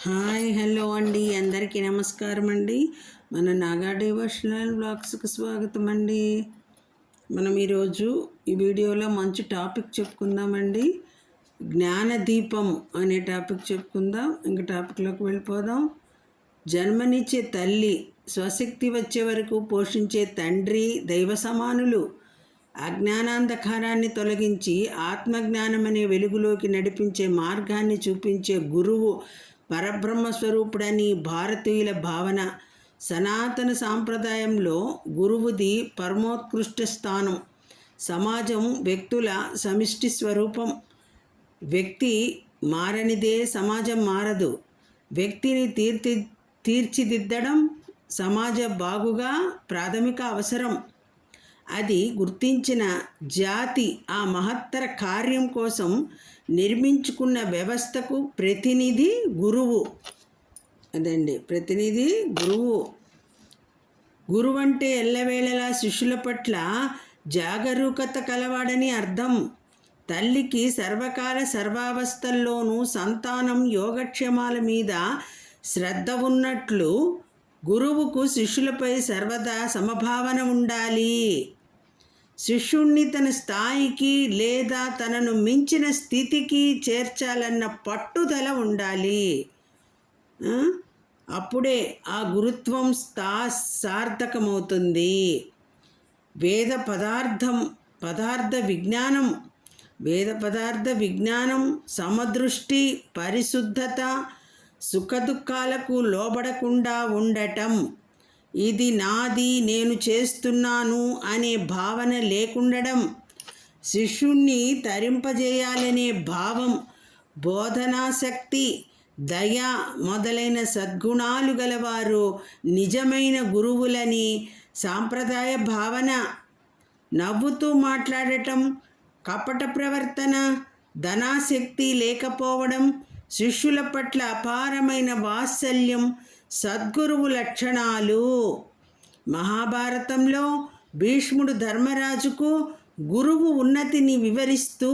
Hi hello అండి, అందరికీ నమస్కారం అండి. మన నాగా డివోషనల్ బ్లాగ్స్కి స్వాగతం అండి. మనం ఈరోజు ఈ వీడియోలో మంచి టాపిక్ చెప్పుకుందామండి. జ్ఞానదీపం అనే టాపిక్ చెప్పుకుందాం. ఇంకా టాపిక్లోకి వెళ్ళిపోదాం. జన్మనిచ్చే తల్లి, స్వశక్తి వచ్చే వరకు పోషించే తండ్రి, దైవ సమానులు, అజ్ఞానాంధకారాన్ని తొలగించి ఆత్మజ్ఞానం అనే వెలుగులోకి నడిపించే మార్గాన్ని చూపించే గురువు, పరబ్రహ్మ స్వరూపుడని భారతీయుల భావన. సనాతన సాంప్రదాయంలో గురువుది పరమోత్కృష్ట స్థానం. సమాజం వ్యక్తుల సమిష్టి స్వరూపం. వ్యక్తి మారనిదే సమాజం మారదు. వ్యక్తిని తీర్చిదిద్దడం సమాజ బాగుగా ప్రాథమిక అవసరం. అది గుర్తించిన జాతి ఆ మహత్తర కార్యం కోసం నిర్మించుకున్న వ్యవస్థకు ప్రతినిధి గురువు. అదండి, ప్రతినిధి గురువు. గురువు అంటే ఎల్లవేళలా శిష్యుల పట్ల జాగరూకత కలవాడని అర్థం. తల్లికి సర్వకాల సర్వావస్థల్లోనూ సంతానం యోగక్షేమాల మీద శ్రద్ధ ఉన్నట్లు గురువుకు శిష్యులపై సర్వదా సమభావన ఉండాలి. శిష్యుణ్ణి తన స్థాయికి లేదా తనను మించిన స్థితికి చేర్చాలన్న పట్టుదల ఉండాలి. అప్పుడే ఆ గురుత్వం సార్థకమవుతుంది. వేద పదార్థ విజ్ఞానం సమదృష్టి, పరిశుద్ధత, సుఖదుఖాలకు లోబడకుండా ఉండటం, ఇది నాది, నేను చేస్తున్నాను అనే భావన లేకుండడం, శిష్యుణ్ణి తరింపజేయాలనే భావం, బోధనాశక్తి, దయ మొదలైన సద్గుణాలు గలవారు నిజమైన గురువులని సాంప్రదాయ భావన. నవ్వుతూ మాట్లాడటం, కపట ప్రవర్తన, ధనాశక్తి లేకపోవడం, శిష్యుల పట్ల అపారమైన వాత్సల్యం సద్గురువు లక్షణాలు. మహాభారతంలో భీష్ముడు ధర్మరాజుకు గురువు ఉన్నతిని వివరిస్తూ,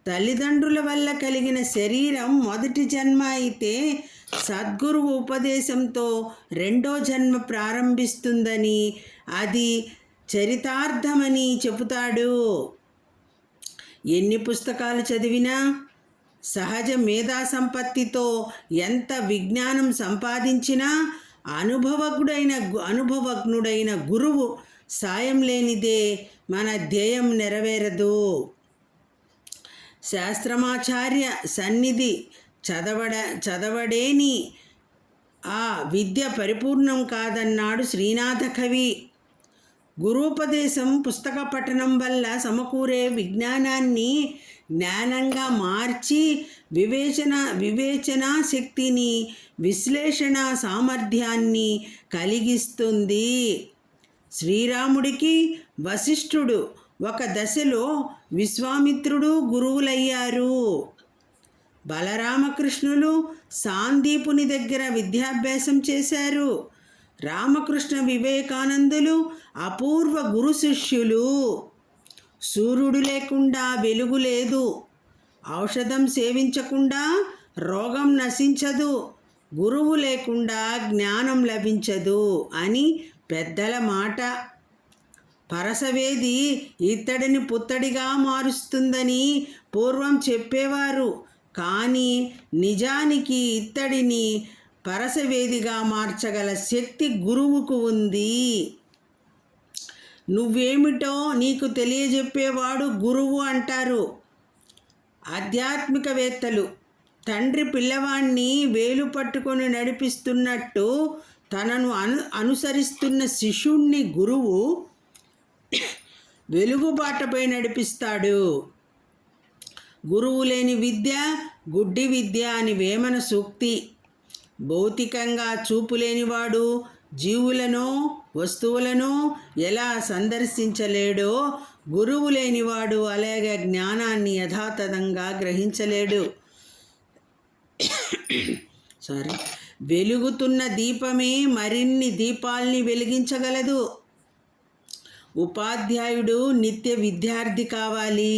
తల్లిదండ్రుల వల్ల కలిగిన శరీరం మొదటి జన్మ అయితే సద్గురువు ఉపదేశంతో రెండో జన్మ ప్రారంభిస్తుందని, అది చరితార్థమని చెబుతాడు. ఎన్ని పుస్తకాలు చదివినా, సహజ మేధా సంపత్తితో ఎంత విజ్ఞానం సంపాదించినా అనుభవజ్ఞుడైన గురువు సాయం లేనిదే మన ధ్యేయం నెరవేరదు. శాస్త్రమాచార్య సన్నిధి చదవడేని ఆ విద్య పరిపూర్ణం కాదన్నాడు శ్రీనాథ కవి. గురూపదేశం, పుస్తక పఠనం వల్ల సమకూరే విజ్ఞానాన్ని జ్ఞానంగా మార్చి వివేచనా శక్తిని, విశ్లేషణ సామర్థ్యాన్ని కలిగిస్తుంది. శ్రీరాముడికి వశిష్ఠుడు, ఒక దశలో విశ్వామిత్రుడు గురువులయ్యారు. బలరామకృష్ణులు సాందీపుని దగ్గర విద్యాభ్యాసం చేశారు. రామకృష్ణ వివేకానందులు అపూర్వ గురు శిష్యులు. సూర్యుడు లేకుండా వెలుగు లేదు, ఔషధం సేవించకుండా రోగం నశించదు, గురువు లేకుండా జ్ఞానం లభించదు అని పెద్దల మాట. పరసవేది ఇత్తడిని పుత్తడిగా మారుస్తుందని పూర్వం చెప్పేవారు. కానీ నిజానికి ఇత్తడిని పరసవేదిగా మార్చగల శక్తి గురువుకు ఉంది. నువ్వేమిటో నీకు తెలియజెప్పేవాడు గురువు అంటారు ఆధ్యాత్మికవేత్తలు. తండ్రి పిల్లవాణ్ణి వేలు పట్టుకొని నడిపిస్తున్నట్టు తనను అనుసరిస్తున్న శిష్యుణ్ణి గురువు వెలుగుబాటపై నడిపిస్తాడు. గురువు లేని విద్య గుడ్డి విద్య అని వేమన సూక్తి. భౌతికంగా చూపు లేనివాడు జీవులను, వస్తువులను ఎలా సందర్శించలేడో, గురువు లేనివాడు అలాగే జ్ఞానాన్ని యథాతథంగా గ్రహించలేడు. వెలుగుతున్న దీపమే మరిన్ని దీపాల్ని వెలిగించగలదు. ఉపాధ్యాయుడు నిత్య విద్యార్థి కావాలి.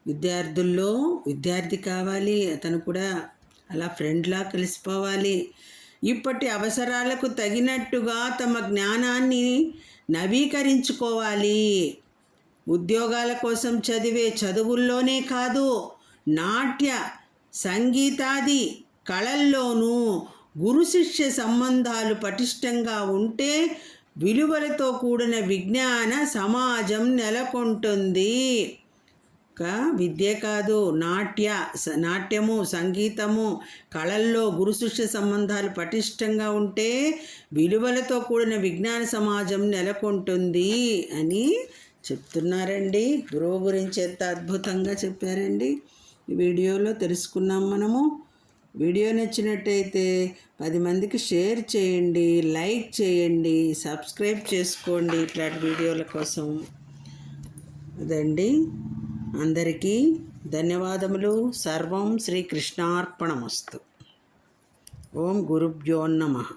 విద్యార్థుల్లో విద్యార్థి కావాలి. అతను కూడా అలా ఫ్రెండ్లా కలిసిపోవాలి. ఇప్పటి అవసరాలకు తగినట్టుగా తమ జ్ఞానాన్ని నవీకరించుకోవాలి. ఉద్యోగాల కోసం చదివే చదువుల్లోనే కాదు, నాట్య సంగీతాది కళల్లోనూ గురు శిష్య సంబంధాలు పటిష్టంగా ఉంటే విలువలతో కూడిన విజ్ఞాన సమాజం నెలకొంటుంది. విద్య కాదు, నాట్యము సంగీతము కళల్లో గురు శిష్య సంబంధాలు పటిష్టంగా ఉంటే విలువలతో కూడిన విజ్ఞాన సమాజం నెలకొంటుంది అని చెప్తున్నారండి. గురువు గురించి ఎంత అద్భుతంగా చెప్పారండి. ఈ వీడియోలో తెలుసుకున్నాం మనము. వీడియో నచ్చినట్టయితే 10 మందికి షేర్ చేయండి, లైక్ చేయండి, సబ్స్క్రైబ్ చేసుకోండి ఇట్లాంటి వీడియోల కోసం. అదండి. అందరికీ ధన్యవాదములు. సర్వం శ్రీకృష్ణార్పణమస్తు. ఓం గురుభ్యో నమః.